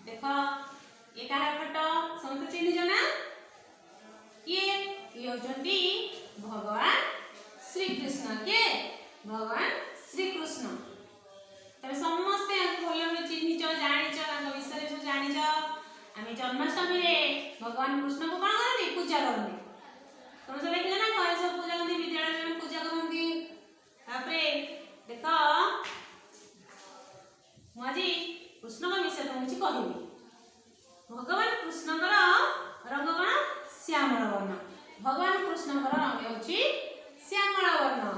देख ये कहा फोटो समस्त चिन्ह जना ये होचंती भगवान श्री कृष्ण के भगवान श्री कृष्ण तबे समस्ते भल चिन्हिच जानिच विषय सब जानिच आम जन्माष्टमी रे भगवान कृष्ण को कौन करती पूजा करती तुम सब देखिए ना घर सब पूजा करती विद्यालय में पूजा करती देख मुझे कृष्ण का विषय तुमको कहबी भगवान कृष्ण रंग कौन श्यामल वर्ण भगवान कृष्ण रंग होची श्यामल वर्ण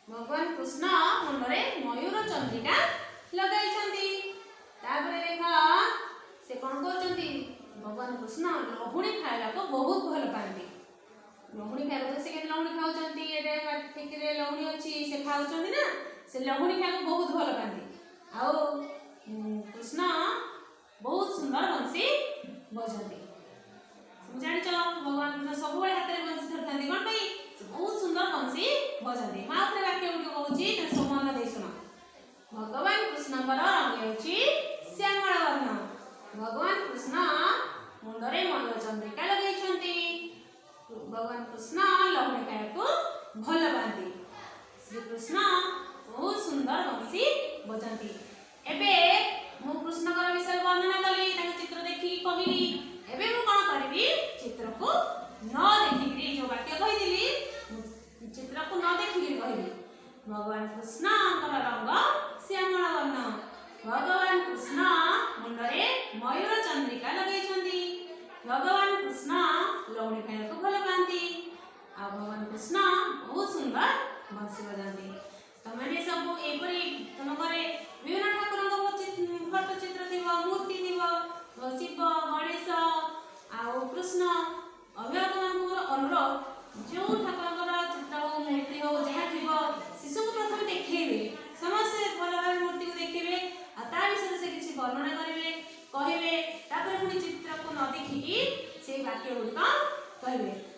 भगवान कृष्ण मुंडरे मयूर चंद्रिका लगाई देख से कौन कर भगवान कृष्ण लहुणी खाइला को बहुत भल पाती लहुणी खाइबा से केते लहुणी खाउचंती एडे ठिकरे लहुणी अछि से खाउचंती ना से लहुणी खाइबा बहुत भल पाती आ कृष्ण बहुत सुंदर बंसी बजाती जानी चलो भगवान कृष्ण सब बड़े हाथ में बंसी धरती कौन भाई बहुत सुंदर बंसी बजाती माँ अपने वाक्य गुटी कहूँ सब मन दे शुण भगवान कृष्ण रंग होची श्यामल वर्ण भगवान कृष्ण मुंडरे मयूर चंद्रिका लगे भगवान कृष्ण लहुणी खाया भल पाती श्री कृष्ण बहुत सुंदर बंसी बजाती एबे मु कृष्ण विषय वर्णना कली चित्र देखी कहली एबे मु कौन करी चित्र को न देखिक जो वाक्य कही चित्र को न देखिक कहली भगवान कृष्ण रंग श्यामल वर्ण भगवान कृष्ण मुंडरे मयूर चंद्रिका लगे भगवान कृष्ण लहुणी खाया को भल पाती आ भगवान कृष्ण बहुत सुंदर बंसी बजाती तमें सब एपरी तुम घरे विभिन्न ठाकुर फोटो चित्र थी मूर्ति थी शिव गणेश आ कृष्ण अभिभावक अनुरोध जो ठाकुर चित्र हो मूर्ति हो जहाँ थी शिशु को प्रथम देखेबे समस्त भल भाव मूर्ति को देखेबे आ विषय से किसी वर्णना करेंगे कहबे चित्र को न देखिकी से वाक्य गुड़िक कहबे।